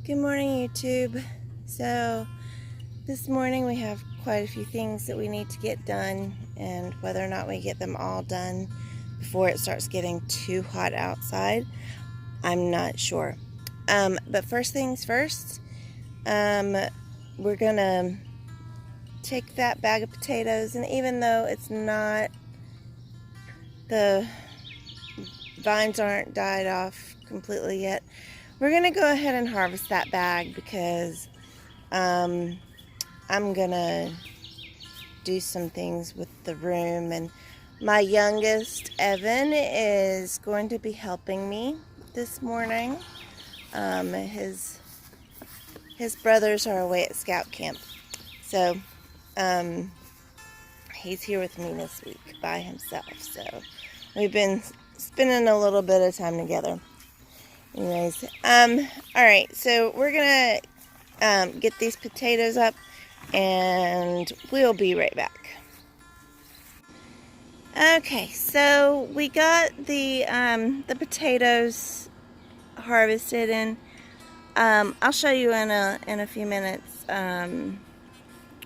Good morning, YouTube. So this morning we have quite a few things that we need to get done, and whether or not we get them all done before it starts getting too hot outside, I'm not sure. But first things first, we're gonna take that bag of potatoes, and even though it's not, the vines aren't died off completely yet, we're gonna go ahead and harvest that bag because I'm gonna do some things with the room, and my youngest, Evan, is going to be helping me this morning. His brothers are away at scout camp, so he's here with me this week by himself, so we've been spending a little bit of time together. Anyways, alright, so we're gonna get these potatoes up and we'll be right back. Okay, so we got the potatoes harvested, and I'll show you in a few minutes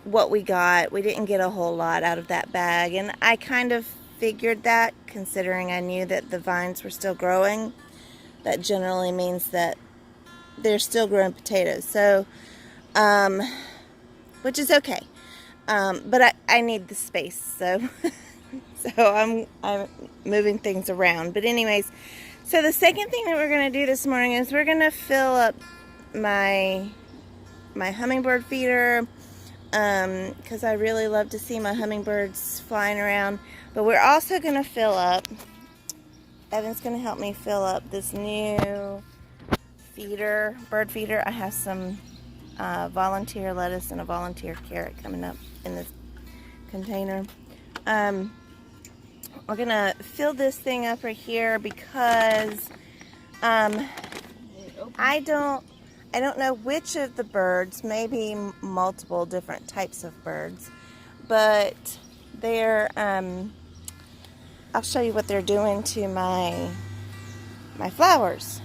what we got. We didn't get a whole lot out of that bag, and I kind of figured that, considering I knew that the vines were still growing. That generally means that they're still growing potatoes, so which is okay, but I need the space, so so I'm moving things around. But anyways, so the second thing that we're going to do this morning is we're going to fill up my hummingbird feeder, because I really love to see my hummingbirds flying around. But we're also going to fill up, Evan's going to help me fill up this new feeder, bird feeder. I have some volunteer lettuce and a volunteer carrot coming up in this container. We're going to fill this thing up right here because I don't know which of the birds, maybe multiple different types of birds, but they're I'll show you what they're doing to my flowers.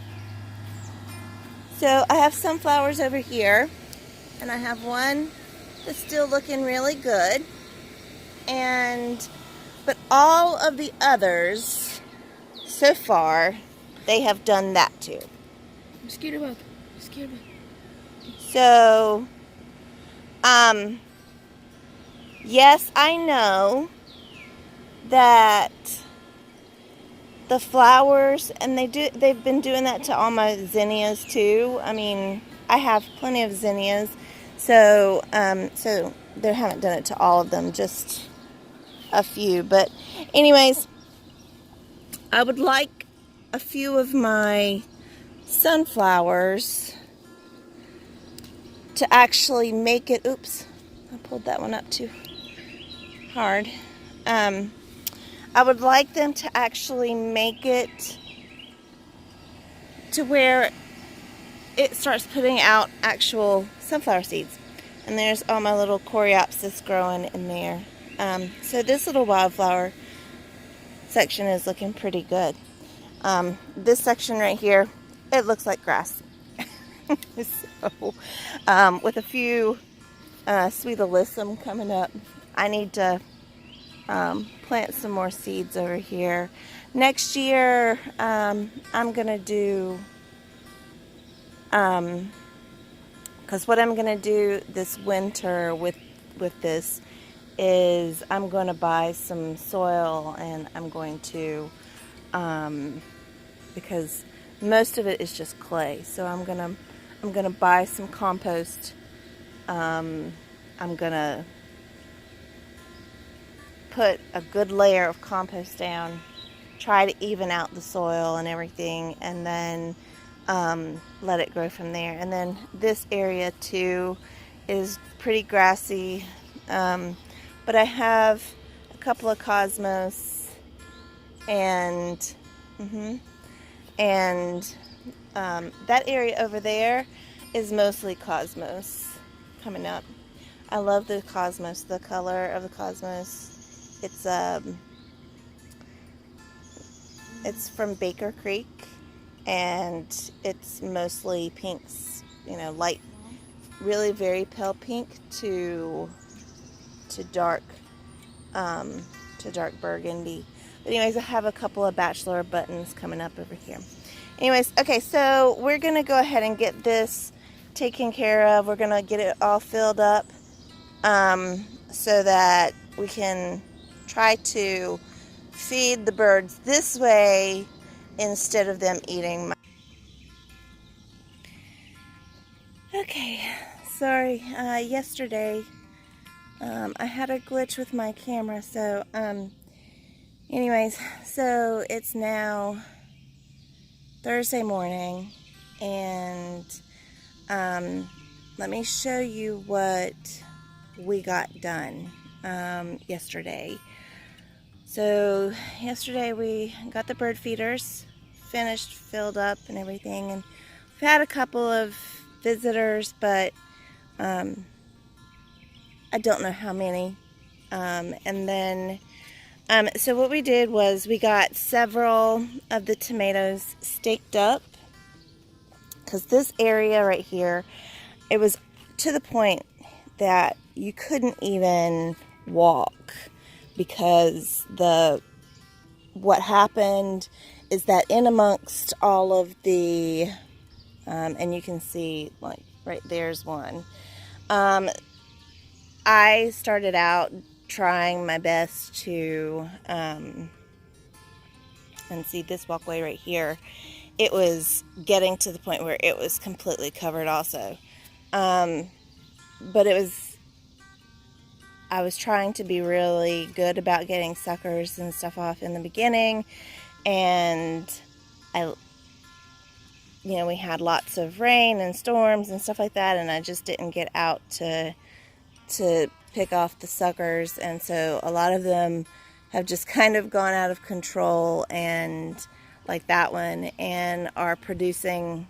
So I have some flowers over here, and I have one that's still looking really good, but all of the others so far, they have done that too. Mosquito bug. Mosquito bug. So, yes, I know that the flowers, and they've been doing that to all my zinnias too. I mean, I have plenty of zinnias, so they haven't done it to all of them, just a few. But anyways, I would like a few of my sunflowers to actually make it, oops, I pulled that one up too hard. I would like them to actually make it to where it starts putting out actual sunflower seeds. And there's all my little coreopsis growing in there. So this little wildflower section is looking pretty good. This section right here, it looks like grass. So, with a few sweet alyssum coming up, I need to plant some more seeds over here. Next year, I'm gonna do, because what I'm gonna do this winter with this is I'm going to buy some soil, and I'm going to, because most of it is just clay, so I'm gonna buy some compost. I'm gonna put a good layer of compost down, try to even out the soil and everything, and then let it grow from there. And then this area too is pretty grassy, but I have a couple of cosmos, and that area over there is mostly cosmos coming up. I love the cosmos, the color of the cosmos. It's from Baker Creek, and it's mostly pinks you know, light, really very pale pink to dark burgundy. But anyways, I have a couple of bachelor buttons coming up over here. Anyways, okay, so we're gonna go ahead and get this taken care of. We're gonna get it all filled up so that we can try to feed the birds this way instead of them eating my... Okay, sorry, yesterday I had a glitch with my camera, so anyways, so it's now Thursday morning, and let me show you what we got done yesterday. So yesterday we got the bird feeders finished, filled up and everything, and we've had a couple of visitors, but I don't know how many. And then so what we did was we got several of the tomatoes staked up, because this area right here, it was to the point that you couldn't even walk, because what happened is that in amongst all of the and you can see, like, right there's one. I started out trying my best to and see this walkway right here, it was getting to the point where it was completely covered also. But I was trying to be really good about getting suckers and stuff off in the beginning, and we had lots of rain and storms and stuff like that, and I just didn't get out to pick off the suckers, and so a lot of them have just kind of gone out of control, and like that one, and are producing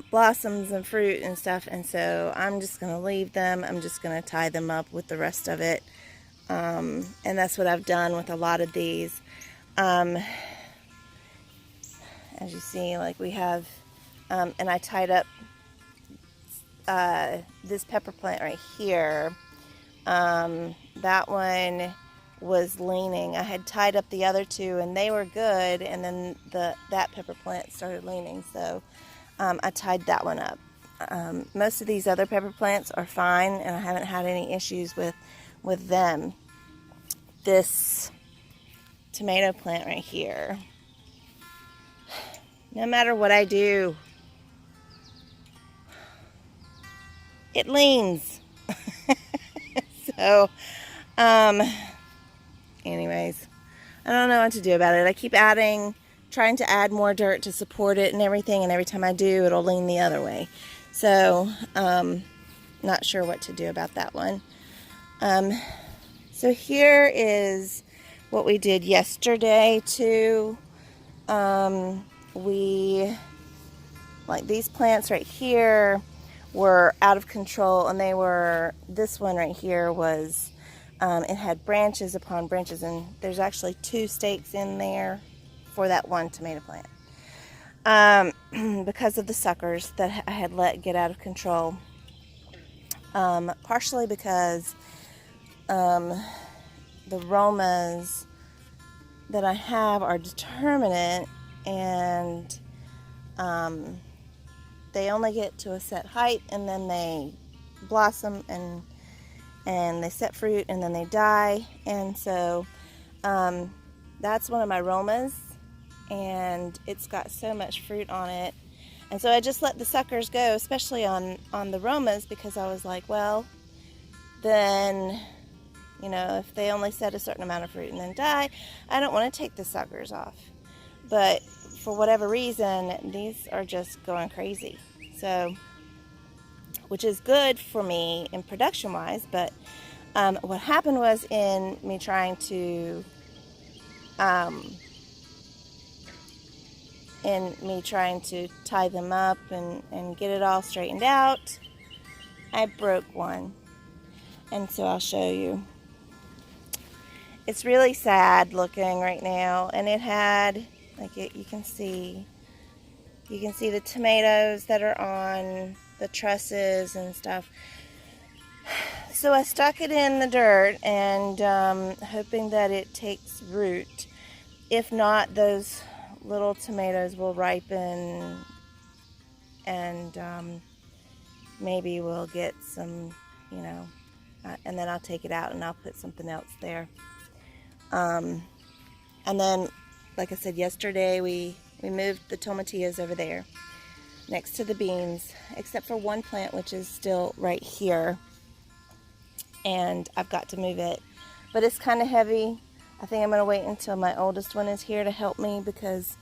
blossoms and fruit and stuff, and so I'm just going to leave them. I'm just going to tie them up with the rest of it, and that's what I've done with a lot of these. As you see, like we have, and I tied up this pepper plant right here. That one was leaning. I had tied up the other two and they were good, and then that pepper plant started leaning, so I tied that one up. Most of these other pepper plants are fine, and I haven't had any issues with them. This tomato plant right here, no matter what I do, it leans. So anyways, I don't know what to do about it. I keep trying to add more dirt to support it and everything, and every time I do, it'll lean the other way. So not sure what to do about that one. So here is what we did yesterday too. Like these plants right here were out of control, and this one right here was, it had branches upon branches, and there's actually 2 stakes in there for that one tomato plant, because of the suckers that I had let get out of control, partially because the Romas that I have are determinate, and they only get to a set height, and then they blossom and they set fruit, and then they die. And so that's one of my Romas, and it's got so much fruit on it, and so I just let the suckers go, especially on the Romas, because I was like, well, then if they only set a certain amount of fruit and then die, I don't want to take the suckers off. But for whatever reason, these are just going crazy. So, which is good for me in production wise, but what happened was, in me trying to tie them up and get it all straightened out, I broke one. And so I'll show you. It's really sad looking right now, and it had, you can see, You can see the tomatoes that are on the trusses and stuff. So I stuck it in the dirt and hoping that it takes root. If not, those little tomatoes will ripen and maybe we'll get some, you know, and then I'll take it out and I'll put something else there. And then, like I said yesterday, we moved the tomatillos over there next to the beans, except for one plant which is still right here, and I've got to move it, but it's kind of heavy. I think I'm going to wait until my oldest one is here to help me, because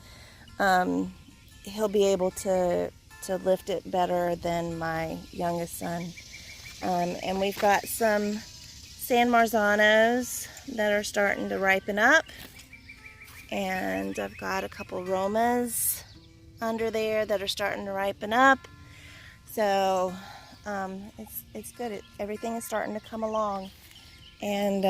he'll be able to lift it better than my youngest son. And we've got some San Marzanos that are starting to ripen up, and I've got a couple Romas under there that are starting to ripen up. So it's good. Everything is starting to come along, and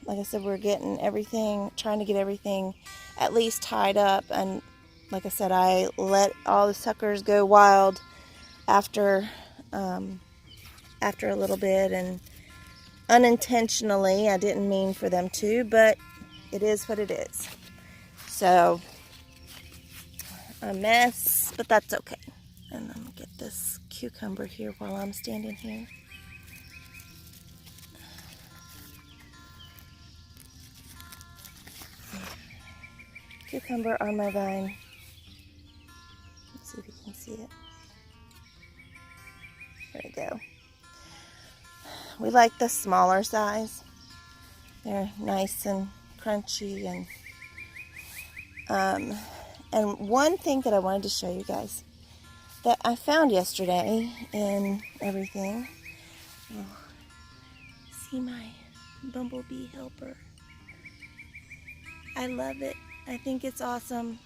like I said, we're getting everything, trying to get everything at least tied up. And like I said, I let all the suckers go wild after a little bit, and unintentionally. I didn't mean for them to, but it is what it is. So a mess, but that's okay. And let me get this cucumber here while I'm standing here. Cucumber on my vine. Let's see if you can see it. There we go. We like the smaller size. They're nice and crunchy, and one thing that I wanted to show you guys that I found yesterday in everything. Oh, see my bumblebee helper. I love it. I think it's awesome.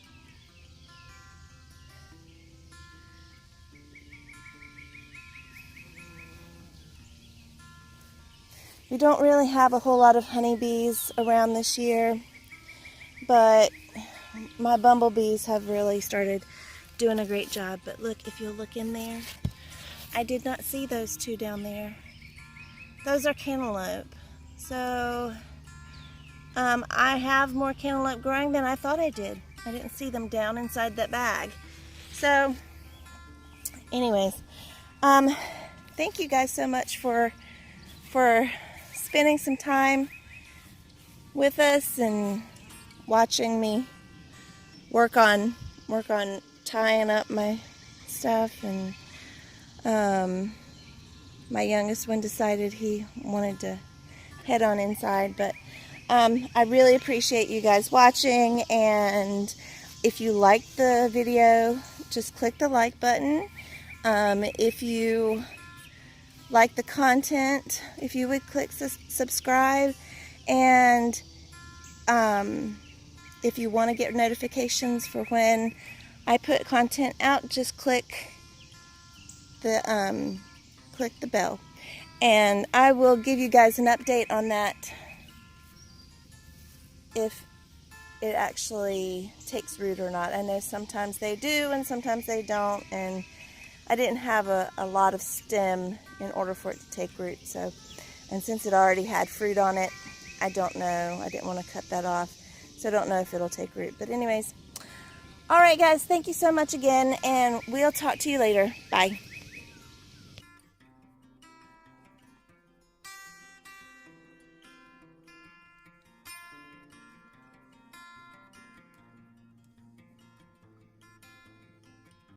We don't really have a whole lot of honeybees around this year, but my bumblebees have really started doing a great job. But look, if you'll look in there, I did not see those two down there. Those are cantaloupe. So I have more cantaloupe growing than I thought I did. I didn't see them down inside that bag. So anyways, thank you guys so much for spending some time with us and watching me work on tying up my stuff. And my youngest one decided he wanted to head on inside, but I really appreciate you guys watching, and if you liked the video, just click the like button. If you like the content, if you would click subscribe, and if you want to get notifications for when I put content out, just click the bell, and I will give you guys an update on that if it actually takes root or not. I know sometimes they do and sometimes they don't, and I didn't have a lot of stem in order for it to take root. So, and since it already had fruit on it, I don't know. I didn't want to cut that off, so I don't know if it'll take root. But anyways, all right guys, thank you so much again, and we'll talk to you later. Bye.